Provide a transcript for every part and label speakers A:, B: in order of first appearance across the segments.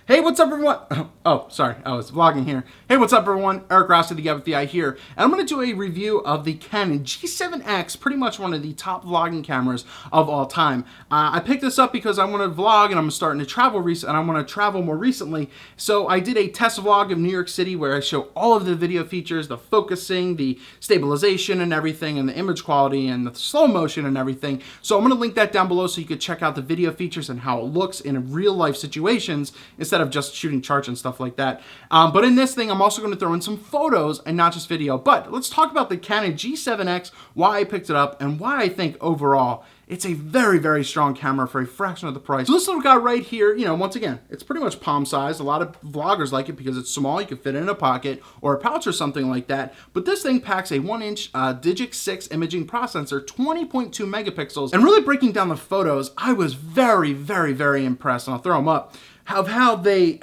A: Hey, what's up, everyone? Oh, sorry, I was vlogging here. Hey, what's up, everyone? Eric Rossi, the guy with the eye here, and I'm going to do a review of the Canon G7X, pretty much one of the top vlogging cameras of all time. I picked this up because I want to vlog, and I'm starting to travel and I want to travel more recently. So I did a test vlog of New York City where I show all of the video features, the focusing, the stabilization, and everything, and the image quality, and the slow motion, and everything. So I'm going to link that down below so you could check out the video features and how it looks in real life situations instead of just shooting charts and stuff like that. But in this thing, I'm also going to throw in some photos and not just video. But let's talk about the Canon G7X, why I picked it up, and why I think overall it's a very, very strong camera for a fraction of the price. So this little guy right here, once again, it's pretty much palm size. A lot of vloggers like it because it's small. You can fit it in a pocket or a pouch or something like that. But this thing packs a 1-inch Digic 6 imaging processor, 20.2 megapixels. And really breaking down the photos, I was very, very, very impressed. And I'll throw them up. Of how they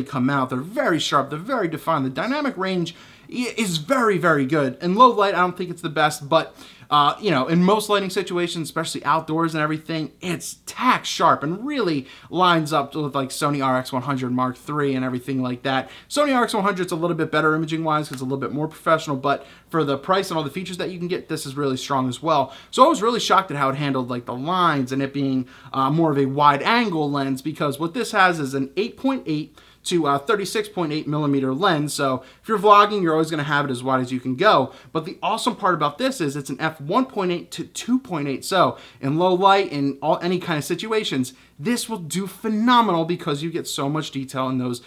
A: come out. They're very sharp. They're very defined. The dynamic range is very, very good. In low light, I don't think it's the best, but in most lighting situations, especially outdoors and everything, it's tack sharp and really lines up with like Sony RX100 Mark III and everything like that. Sony RX100 is a little bit better imaging wise because it's a little bit more professional, but for the price and all the features that you can get, this is really strong as well. So I was really shocked at how it handled like the lines and it being more of a wide angle lens, because what this has is an 8.8 to 36.8 millimeter lens. So if you're vlogging, you're always going to have it as wide as you can go. But the awesome part about this is it's an f1.8 to 2.8. So in low light, in any kind of situations, this will do phenomenal because you get so much detail in those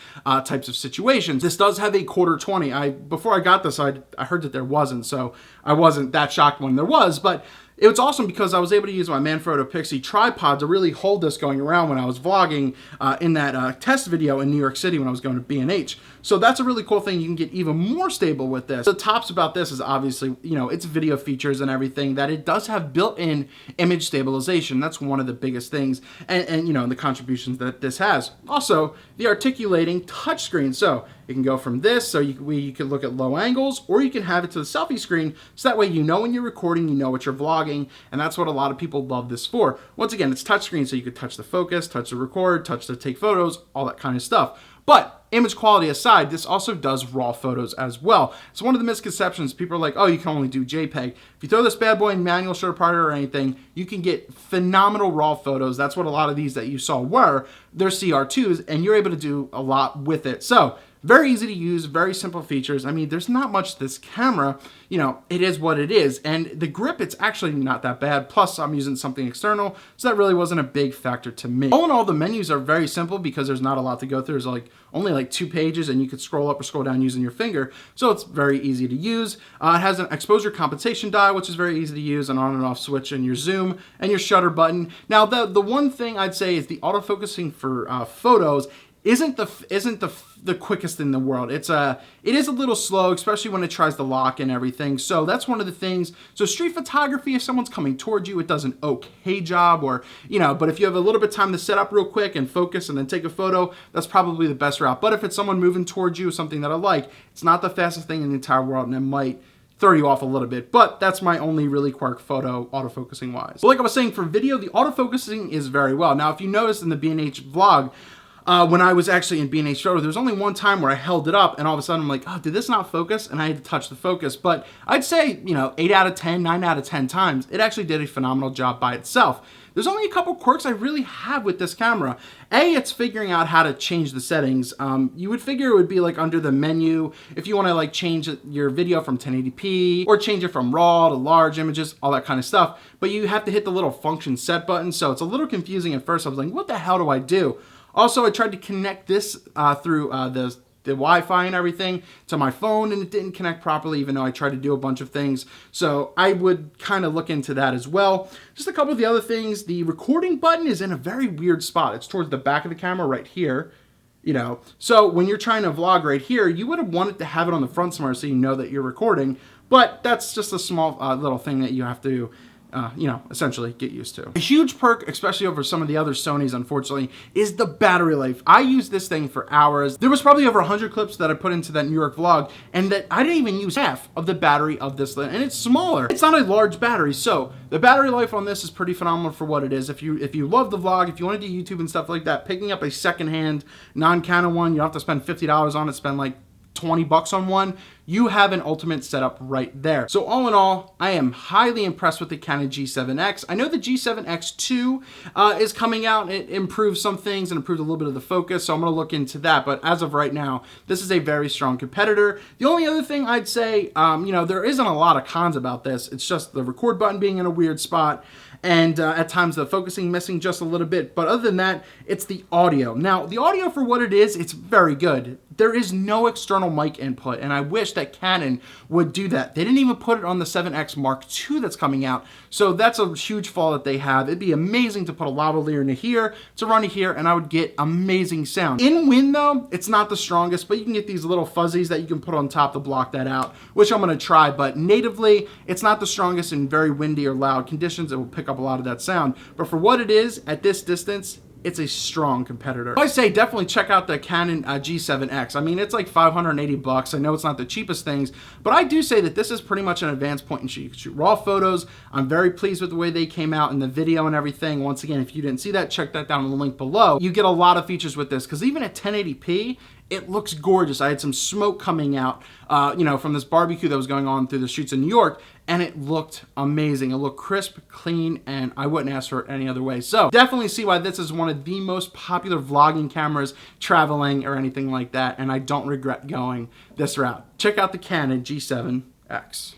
A: types of situations. This does have a quarter 20. Before I got this, I heard that there wasn't, so I wasn't that shocked when there was, but it was awesome because I was able to use my Manfrotto Pixie tripod to really hold this going around when I was vlogging in that test video in New York City when I was going to B&H. So that's a really cool thing. You can get even more stable with this. The tops about this is obviously, its video features and everything, that it does have built-in image stabilization. That's one of the biggest things, and the contributions that this has. Also, the articulating touchscreen. So it can go from this, so you can look at low angles, or you can have it to the selfie screen, so that way when you're recording, you know what you're vlogging, and that's what a lot of people love this for. Once again, it's touchscreen, so you could touch the focus, touch the record, touch the take photos, all that kind of stuff. But image quality aside, this also does raw photos as well. So one of the misconceptions, people are like, oh, you can only do JPEG. If you throw this bad boy in manual shutter part or anything, you can get phenomenal raw photos. That's what a lot of these that you saw were. They're CR2s, and you're able to do a lot with it. So very easy to use, very simple features. I mean, there's not much to this camera. It is what it is. And the grip, it's actually not that bad. Plus, I'm using something external, so that really wasn't a big factor to me. All in all, the menus are very simple because there's not a lot to go through. There's only 2 pages, and you could scroll up or scroll down using your finger. So it's very easy to use. It has an exposure compensation dial, which is very easy to use, an on and off switch, and your zoom and your shutter button. Now, the one thing I'd say is the autofocusing for photos isn't the quickest in the world. It is a little slow, especially when it tries to lock and everything. So that's one of the things. So street photography, if someone's coming towards you, it does an okay job, or but if you have a little bit of time to set up real quick and focus and then take a photo, that's probably the best route. But if it's someone moving towards you, something that I like, it's not the fastest thing in the entire world, and it might throw you off a little bit, but that's my only really quirk photo autofocusing wise. But like I was saying, for video, the autofocusing is very well. Now, if you noticed in the B&H vlog, when I was actually in B&H photo, there was only one time where I held it up and all of a sudden I'm like, oh, did this not focus? And I had to touch the focus. But I'd say, 8 out of 10, 9 out of 10 times, it actually did a phenomenal job by itself. There's only a couple quirks I really have with this camera. A, it's figuring out how to change the settings. You would figure it would be under the menu if you want to change your video from 1080p or change it from raw to large images, all that kind of stuff. But you have to hit the little function set button, so it's a little confusing at first. I was like, what the hell do I do? Also, I tried to connect this through the Wi-Fi and everything to my phone, and it didn't connect properly, even though I tried to do a bunch of things. So I would kind of look into that as well. Just a couple of the other things. The recording button is in a very weird spot. It's towards the back of the camera right here. So when you're trying to vlog right here, you would have wanted to have it on the front somewhere so you know that you're recording. But that's just a small little thing that you have to essentially get used to. A huge perk, especially over some of the other Sonys, unfortunately, is the battery life. I use this thing for hours. There was probably over 100 clips that I put into that New York vlog, and that I didn't even use half of the battery of this, and it's smaller. It's not a large battery, so the battery life on this is pretty phenomenal for what it is. If you love the vlog, if you want to do YouTube and stuff like that, picking up a secondhand non-Canon one, you don't have to spend $50 on it, spend like 20 bucks on one, you have an ultimate setup right there. So all in all, I am highly impressed with the Canon G7X. I know the G7X2 is coming out. It improves some things and improved a little bit of the focus, so I'm gonna look into that. But as of right now, this is a very strong competitor. The only other thing I'd say, there isn't a lot of cons about this. It's just the record button being in a weird spot, and at times the focusing missing just a little bit. But other than that, it's the audio. Now, the audio for what it is, it's very good. There is no external mic input, and I wish that Canon would do that. They didn't even put it on the 7X Mark II that's coming out, so that's a huge flaw that they have. It'd be amazing to put a lavalier into here, to run it here, and I would get amazing sound. In wind, though, it's not the strongest, but you can get these little fuzzies that you can put on top to block that out, which I'm going to try, but natively, it's not the strongest in very windy or loud conditions. It will pick up a lot of that sound, but for what it is, at this distance, it's a strong competitor. I say definitely check out the Canon G7X. I mean, it's like 580 bucks. I know it's not the cheapest things, but I do say that this is pretty much an advanced point and shoot. You can shoot raw photos. I'm very pleased with the way they came out in the video and everything. Once again, if you didn't see that, check that down in the link below. You get a lot of features with this, because even at 1080p, it looks gorgeous. I had some smoke coming out, from this barbecue that was going on through the streets of New York, and it looked amazing. It looked crisp, clean, and I wouldn't ask for it any other way. So definitely see why this is one of the most popular vlogging cameras, traveling or anything like that, and I don't regret going this route. Check out the Canon G7X.